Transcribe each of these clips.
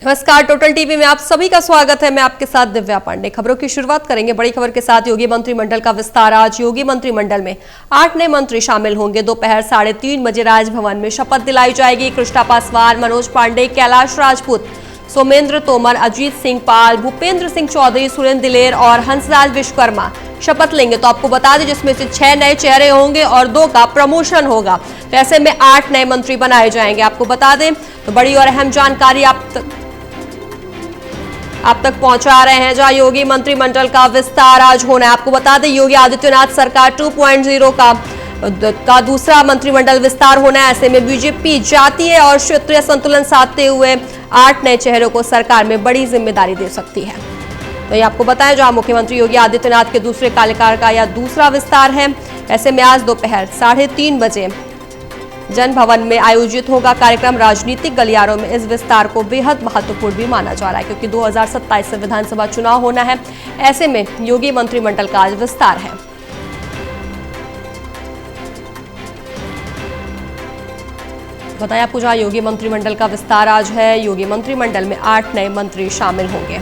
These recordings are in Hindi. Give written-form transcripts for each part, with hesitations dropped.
नमस्कार, टोटल टीवी में आप सभी का स्वागत है। मैं आपके साथ दिव्या पांडे। खबरों की शुरुआत करेंगे बड़ी खबर के साथ। योगी मंत्रिमंडल का विस्तार। आज योगी मंत्रिमंडल में 8 नए मंत्री शामिल होंगे। दोपहर 3:30 बजे राजभवन में शपथ दिलाई जाएगी। कृष्णा पासवान, मनोज पांडे, कैलाश राजपूत, सोमेंद्र तोमर, अजीत सिंह पाल, भूपेंद्र सिंह चौधरी, सुरेंद्र दिलेर और हंसराज विश्वकर्मा शपथ लेंगे। तो आपको बता दें जिसमें से 6 नए चेहरे होंगे और 2 का प्रमोशन होगा। तो ऐसे में 8 नए मंत्री बनाए जाएंगे। आपको बता दें तो बड़ी और अहम जानकारी आप तक पहुंचा रहे हैं, जहां योगी मंत्रिमंडल का विस्तार आज होना है। आपको बता दें योगी आदित्यनाथ सरकार 2.0 का दूसरा मंत्रिमंडल विस्तार होना है। ऐसे में बीजेपी जातीय और क्षेत्रीय संतुलन साधते हुए 8 नए चेहरों को सरकार में बड़ी जिम्मेदारी दे सकती है। तो ये आपको बताएं जहां मुख्यमंत्री योगी आदित्यनाथ के दूसरे कार्यकाल का यह दूसरा विस्तार है। ऐसे में आज दोपहर 3:30 बजे जन भवन में आयोजित होगा कार्यक्रम। राजनीतिक गलियारों में इस विस्तार को बेहद महत्वपूर्ण भी माना जा रहा है, क्योंकि 2027 से विधानसभा चुनाव होना है। ऐसे में योगी मंत्रिमंडल का आज विस्तार है। बताया आपको जहां योगी मंत्रिमंडल का विस्तार आज है। योगी मंत्रिमंडल में 8 नए मंत्री शामिल होंगे।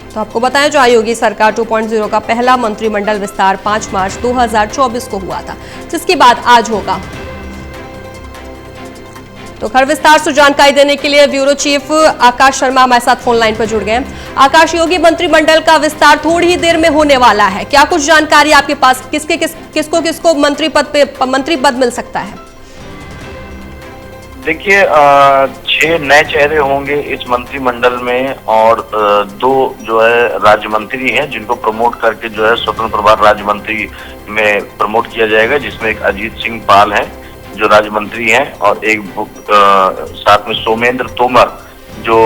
तो आपको बताएं जो योगी सरकार 2.0 का पहला मंत्रिमंडल विस्तार 5 मार्च 2024 को हुआ था, जिसके बाद आज होगा। तो खबर विस्तार से जानकारी देने के लिए ब्यूरो चीफ आकाश शर्मा हमारे साथ फोन लाइन पर जुड़ गए। आकाश, योगी मंत्रिमंडल का विस्तार थोड़ी ही देर में होने वाला है, क्या कुछ जानकारी आपके पास? किसको मंत्री पद मिल सकता है? देखिए, 6 नए चेहरे होंगे इस मंत्रिमंडल में और 2 जो है राज्य मंत्री हैं, जिनको प्रमोट करके जो है स्वतंत्र प्रभार राज्य मंत्री में प्रमोट किया जाएगा, जिसमें एक अजीत सिंह पाल है जो राज्य मंत्री हैं और एक साथ में सोमेंद्र तोमर जो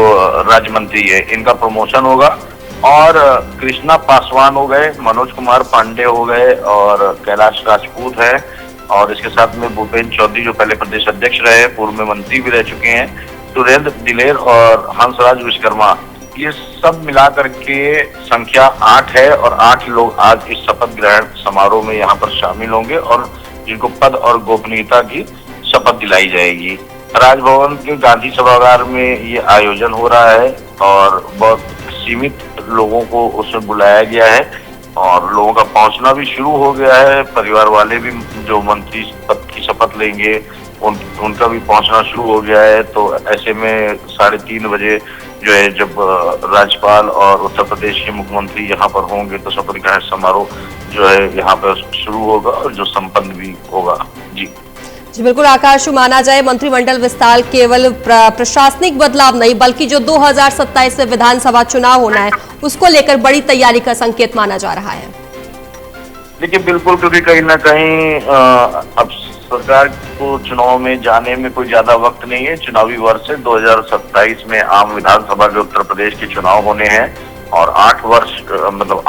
राज्य मंत्री है, इनका प्रमोशन होगा। और कृष्णा पासवान हो गए, मनोज कुमार पांडे हो गए और कैलाश राजपूत है और इसके साथ में भूपेंद्र चौधरी जो पहले प्रदेश अध्यक्ष रहे, पूर्व में मंत्री भी रह चुके हैं, सुरेंद्र दिलेर और हंसराज विश्वकर्मा, ये सब मिलाकर के संख्या 8 है और 8 लोग आज इस शपथ ग्रहण समारोह में यहाँ पर शामिल होंगे और जिनको पद और गोपनीयता की शपथ दिलाई जाएगी। राजभवन के गांधी सभागार में ये आयोजन हो रहा है और बहुत सीमित लोगों को उसमें बुलाया गया है और लोगों का पहुंचना भी शुरू हो गया है। परिवार वाले भी जो मंत्री पद की शपथ लेंगे उनका भी पहुंचना शुरू हो गया है। तो ऐसे में 3:30 बजे जो है जब राज्यपाल और उत्तर प्रदेश के मुख्यमंत्री यहाँ पर होंगे तो शपथ ग्रहण समारोह जो है यहाँ पर शुरू होगा और जो संपन्न भी होगा। जी बिल्कुल आकाश, माना जाए मंत्रिमंडल विस्तार केवल प्रशासनिक बदलाव नहीं बल्कि जो 2027 में विधानसभा चुनाव होना है उसको लेकर बड़ी तैयारी का संकेत माना जा रहा है। देखिए बिल्कुल, क्योंकि कहीं ना कहीं अब सरकार को चुनाव में जाने में कोई ज्यादा वक्त नहीं है। चुनावी वर्ष है 2027 में आम विधानसभा के उत्तर प्रदेश के चुनाव होने हैं और 8 वर्ष मतलब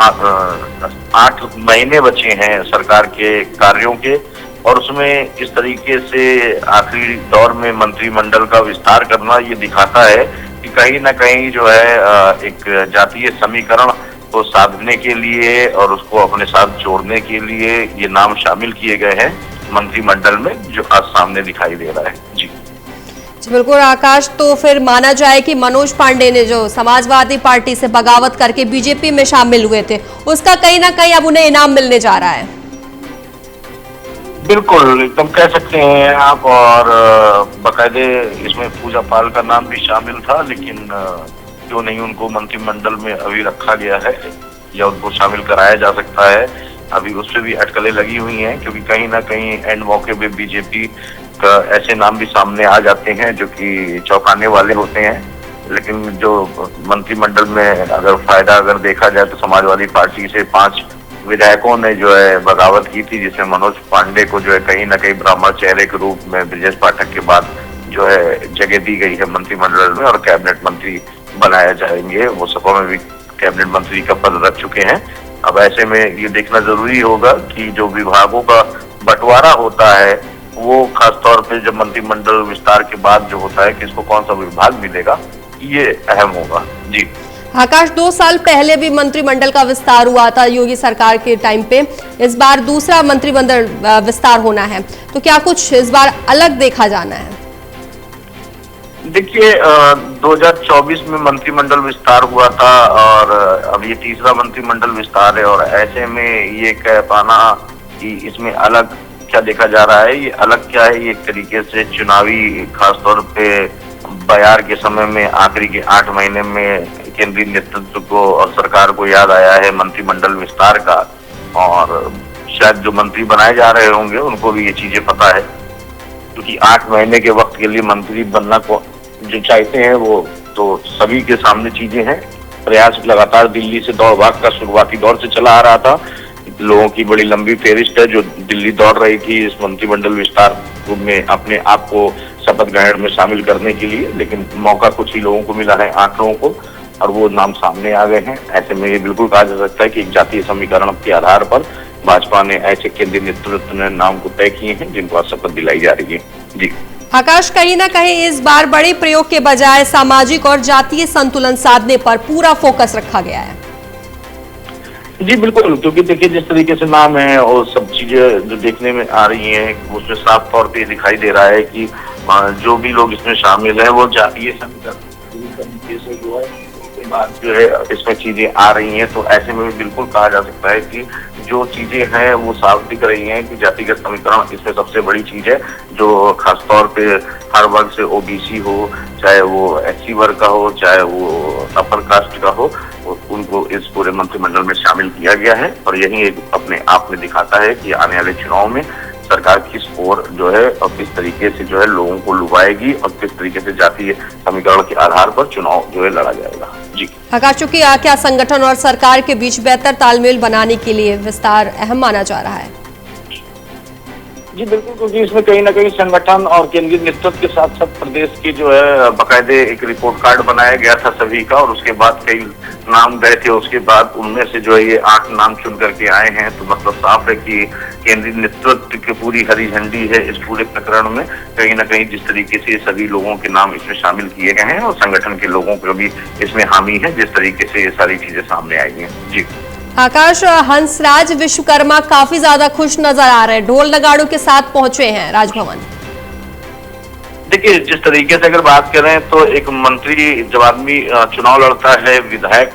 8 महीने बचे हैं सरकार के कार्यों के और उसमें इस तरीके से आखिरी दौर में मंत्रिमंडल का विस्तार करना ये दिखाता है कि कहीं ना कहीं जो है एक जातीय समीकरण को साधने के लिए और उसको अपने साथ जोड़ने के लिए ये नाम शामिल किए गए हैं मंत्रिमंडल में, जो आज सामने दिखाई दे रहा है। जी बिल्कुल आकाश, तो फिर माना जाए कि मनोज पांडे ने जो समाजवादी पार्टी से बगावत करके बीजेपी में शामिल हुए थे, उसका कहीं ना कहीं अब उन्हें इनाम मिलने जा रहा है। बिल्कुल, एकदम कह सकते हैं आप। और बाकायदे इसमें पूजा पाल का नाम भी शामिल था, लेकिन क्यों नहीं उनको मंत्रिमंडल में अभी रखा गया है या उनको शामिल कराया जा सकता है। अभी उस पर भी अटकलें लगी हुई हैं, क्योंकि कहीं ना कहीं एंड मौके पे बीजेपी का ऐसे नाम भी सामने आ जाते हैं जो कि चौंकाने वाले होते हैं। लेकिन जो मंत्रिमंडल में अगर देखा जाए तो समाजवादी पार्टी से 5 विधायकों ने जो है बगावत की थी, जिसमें मनोज पांडे को जो है कहीं ना कहीं ब्राह्मण चेहरे के रूप में ब्रजेश पाठक के बाद जो है जगह दी गई है मंत्रिमंडल में और कैबिनेट मंत्री बनाए जाएंगे। वो सपा में भी कैबिनेट मंत्री का पद रख चुके हैं। अब ऐसे में ये देखना जरूरी होगा कि जो विभागों का बंटवारा होता है वो खासतौर पे जब मंत्रिमंडल विस्तार के बाद जो होता है किसको कौन सा विभाग मिलेगा, ये अहम होगा। जी आकाश, 2 साल पहले भी मंत्रिमंडल का विस्तार हुआ था योगी सरकार के टाइम पे। इस बार दूसरा मंत्रिमंडल विस्तार होना है, तो क्या कुछ इस बार अलग देखा जाना है? देखिए, 2024 में मंत्रिमंडल विस्तार हुआ था और अब ये तीसरा मंत्रिमंडल विस्तार है, और ऐसे में ये कह पाना कि इसमें अलग क्या देखा जा रहा है, ये अलग क्या है, ये एक तरीके से चुनावी, खासतौर पे बयार के समय में आखिरी के 8 महीने में केंद्रीय नेतृत्व को और सरकार को याद आया है मंत्रिमंडल विस्तार का। और शायद जो मंत्री बनाए जा रहे होंगे उनको भी ये चीजें पता है, क्योंकि 8 महीने के वक्त के लिए मंत्री बनना को जो चाहते हैं वो तो सभी के सामने चीजें हैं। प्रयास लगातार दिल्ली से दौड़ भाग का शुरुआती दौर से चला आ रहा था। लोगों की बड़ी लंबी फेरिस्त है जो दिल्ली दौड़ रही थी इस मंत्रिमंडल विस्तार में अपने आप को शपथ ग्रहण में शामिल करने के लिए, लेकिन मौका कुछ ही लोगों को मिला है, 8 लोगों को, और वो नाम सामने आ गए हैं। ऐसे में ये बिल्कुल कहा जा सकता है कि एक जातीय समीकरण के आधार पर भाजपा ने ऐसे केंद्रीय नेतृत्व ने नाम को तय किए हैं जिनको आज शपथ दिलाई जा रही है। जी आकाश, कहीं ना कहीं इस बार बड़े प्रयोग के बजाय सामाजिक और जातीय संतुलन साधने पर पूरा फोकस रखा गया है। जी बिल्कुल, क्योंकि देखिए जिस तरीके से नाम है और सब चीजें जो देखने में आ रही हैं उसमें साफ तौर पे दिखाई दे रहा है कि जो भी लोग इसमें शामिल हैं वो जातीय तरीके से जो है बात जो है इसमें चीजें आ रही हैं। तो ऐसे में भी बिल्कुल कहा जा सकता है कि जो चीजें हैं वो साफ दिख रही हैं कि जातिगत समीकरण इसमें सबसे बड़ी चीज है, जो खासतौर पे हर वर्ग से ओबीसी हो, चाहे वो एससी वर्ग का हो, चाहे वो अपर कास्ट का हो, उनको इस पूरे मंत्रिमंडल में शामिल किया गया है। और यही एक अपने आप में दिखाता है कि आने वाले चुनाव में सरकार किस ओर जो है और किस तरीके से जो है लोगों को लुभाएगी और किस तरीके से जातीय समीकरण के आधार पर चुनाव जो है लड़ा जाएगा। जी आकाश, चूंकि क्या संगठन और सरकार के बीच बेहतर तालमेल बनाने के लिए विस्तार अहम माना जा रहा है? जी बिल्कुल, क्योंकि इसमें कहीं ना कहीं संगठन और केंद्रीय नेतृत्व के साथ साथ प्रदेश की जो है बाकायदे एक रिपोर्ट कार्ड बनाया गया था सभी का, और उसके बाद कई नाम गए थे, उसके बाद उनमें से जो है ये 8 नाम चुन करके आए हैं। तो मतलब साफ है कि केंद्रीय नेतृत्व की पूरी हरी झंडी है इस पूरे प्रकरण में। कहीं ना कहीं जिस तरीके से सभी लोगों के नाम इसमें शामिल किए गए हैं और संगठन के लोगों को भी इसमें हामी है, जिस तरीके से ये सारी चीजें सामने आई हैं। जी आकाश, हंसराज विश्वकर्मा काफी ज्यादा खुश नजर आ रहे हैं, ढोल नगाड़ों के साथ पहुंचे हैं राजभवन। देखिए, जिस तरीके से अगर बात करें तो एक मंत्री जब आदमी चुनाव लड़ता है, विधायक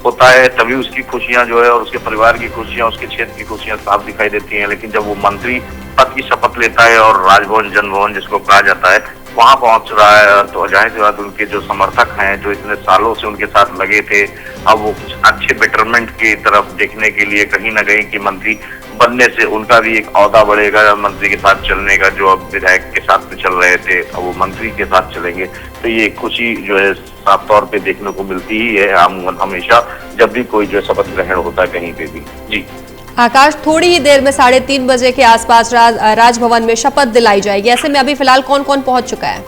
होता है, तभी उसकी खुशियां जो है और उसके परिवार की खुशियां, उसके क्षेत्र की खुशियां साफ दिखाई देती हैं। लेकिन जब वो मंत्री पद की शपथ लेता है और राजभवन, जनभवन जिसको कहा जाता है, वहां पहुंच रहा है, तो जाहिर सी बात उनके जो समर्थक हैं, जो इतने सालों से उनके साथ लगे थे, अब वो कुछ अच्छे बेटरमेंट की तरफ देखने के लिए कहीं ना कहीं कि मंत्री बनने से उनका भी एक औहदा बढ़ेगा, मंत्री के साथ चलने का। जो अब विधायक के साथ में चल रहे थे अब वो मंत्री के साथ चलेंगे, तो ये खुशी जो है साफ तौर पे देखने को मिलती ही है हमेशा जब भी कोई जो शपथ ग्रहण होता है कहीं पे भी। जी आकाश, थोड़ी ही देर में 3:30 बजे के आसपास राजभवन में शपथ दिलाई जाएगी। ऐसे में अभी फिलहाल कौन कौन पहुंच चुका है?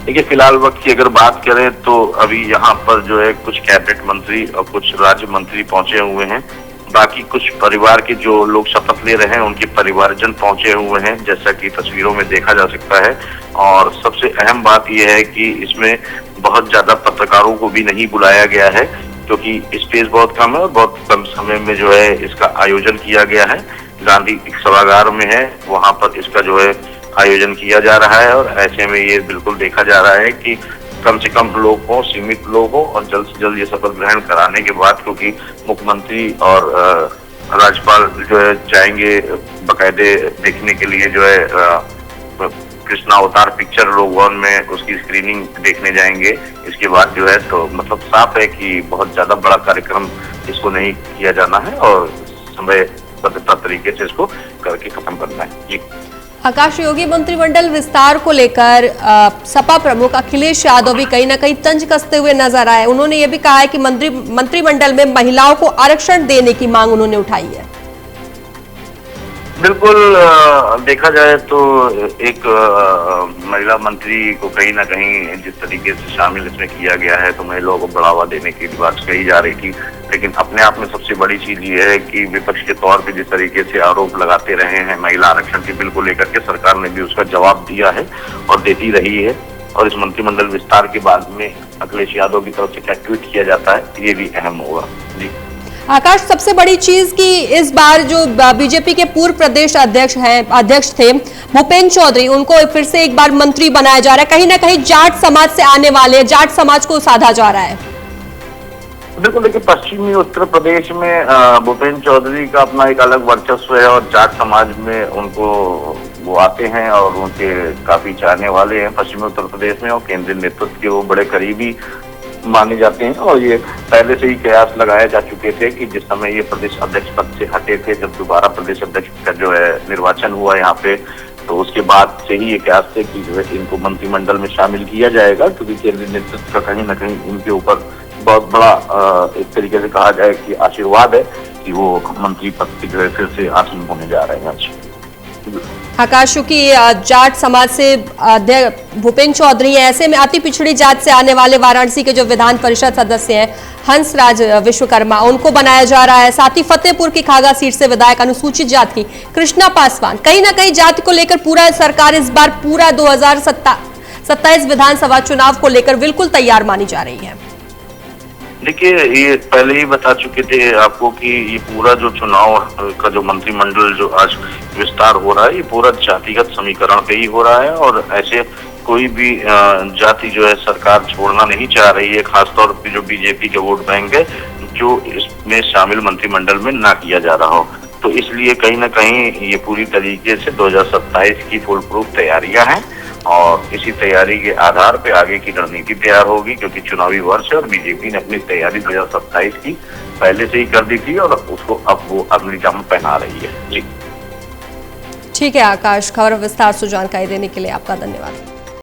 देखिए, फिलहाल वक्त की अगर बात करें तो अभी यहाँ पर जो है कुछ कैबिनेट मंत्री और कुछ राज्य मंत्री पहुंचे हुए हैं। बाकी कुछ परिवार के जो लोग शपथ ले रहे हैं उनके परिवारजन पहुंचे हुए हैं, जैसा कि तस्वीरों में देखा जा सकता है। और सबसे अहम बात यह है कि इसमें बहुत ज्यादा पत्रकारों को भी नहीं बुलाया गया है, क्योंकि स्पेस बहुत कम है और बहुत कम समय में जो है इसका आयोजन किया गया है। गांधी सभागार में है, वहां पर इसका जो है आयोजन किया जा रहा है। और ऐसे में ये बिल्कुल देखा जा रहा है कि कम से कम लोग हो, सीमित लोग हो, और जल्द से जल्द ये शपथ ग्रहण कराने के बाद, क्योंकि मुख्यमंत्री और राज्यपाल जो है जाएंगे बाकायदे देखने के लिए, जो है कृष्णा अवतार पिक्चर लोग वन में उसकी स्क्रीनिंग देखने जाएंगे। इसके बाद जो है तो मतलब साफ है कि बहुत ज्यादा बड़ा कार्यक्रम इसको नहीं किया जाना है और समयबद्धता तरीके से इसको करके खत्म करना है। जी आकाश, योगी मंत्रिमंडल विस्तार को लेकर सपा प्रमुख अखिलेश यादव भी कहीं ना कहीं तंज कसते हुए नजर आए। उन्होंने ये भी कहा है कि मंत्रिमंडल में महिलाओं को आरक्षण देने की मांग उन्होंने उठाई है। बिल्कुल, देखा जाए तो एक महिला मंत्री को कहीं ना कहीं जिस तरीके से शामिल इसमें किया गया है, तो महिलाओं को बढ़ावा देने की बात कही जा रही थी। लेकिन अपने आप में सबसे बड़ी चीज ये है कि विपक्ष के तौर पे जिस तरीके से आरोप लगाते रहे हैं महिला आरक्षण के बिल को लेकर के, सरकार ने भी उसका जवाब दिया है और देती रही है। और इस मंत्रिमंडल विस्तार के बाद में अखिलेश यादव की तरफ से क्या ट्वीट किया जाता है, ये भी अहम होगा। जी आकाश, सबसे बड़ी चीज कि इस बार जो बीजेपी के पूर्व प्रदेश अध्यक्ष थे भूपेंद्र चौधरी, उनको फिर से एक बार मंत्री बनाया जा रहा है। कहीं ना कहीं जाट समाज से आने वाले, जाट समाज को साधा जा रहा है। बिल्कुल, देखिए पश्चिमी उत्तर प्रदेश में भूपेंद्र चौधरी का अपना एक अलग वर्चस्व है और जाट समाज में उनको वो आते हैं और उनके काफी चाहने वाले हैं पश्चिमी उत्तर प्रदेश में, और केंद्रीय नेतृत्व के वो बड़े करीबी माने जाते हैं। और ये पहले से ही कयास लगाए जा चुके थे कि जिस समय ये प्रदेश अध्यक्ष पद से हटे थे, जब दोबारा प्रदेश अध्यक्ष का जो है निर्वाचन हुआ यहाँ पे, तो उसके बाद से ही ये कयास थे कि जो है इनको मंत्रिमंडल में शामिल किया जाएगा, क्योंकि केंद्रीय नेतृत्व का कहीं ना कहीं इनके ऊपर बहुत बड़ा एक तरीके से कहा जाए कि आशीर्वाद है कि वो मंत्री पद से जो है फिर से आसीन होने जा रहे हैं। आकाश, चूंकि जाट समाज से भूपेंद्र चौधरी है, ऐसे में अति पिछड़ी जात से आने वाले वाराणसी के जो विधान परिषद सदस्य हैं हंसराज विश्वकर्मा, उनको बनाया जा रहा है। साथ ही फतेहपुर की खागा सीट से विधायक अनुसूचित जात की कृष्णा पासवान। कहीं ना कहीं जाति को लेकर पूरा सरकार इस बार पूरा 2027 विधानसभा चुनाव को लेकर बिल्कुल तैयार मानी जा रही है। देखिए, ये पहले ही बता चुके थे आपको कि ये पूरा जो चुनाव का जो मंत्रिमंडल जो आज विस्तार हो रहा है, ये पूरा जातिगत समीकरण पे ही हो रहा है, और ऐसे कोई भी जाति जो है सरकार छोड़ना नहीं चाह रही है, खासतौर पे जो बीजेपी के वोट बैंक है जो इसमें शामिल मंत्रिमंडल में ना किया जा रहा हो। तो इसलिए कहीं ना कहीं ये पूरी तरीके से 2027 की फुल प्रूफ तैयारियां हैं, और इसी तैयारी के आधार पे आगे की रणनीति तैयार होगी, क्योंकि चुनावी वर्ष है और बीजेपी ने अपनी तैयारी 2027 की पहले से ही कर दी थी और उसको अब वो अगली जाम पहना रही है। जी ठीक है आकाश, खबर विस्तार से जानकारी देने के लिए आपका धन्यवाद।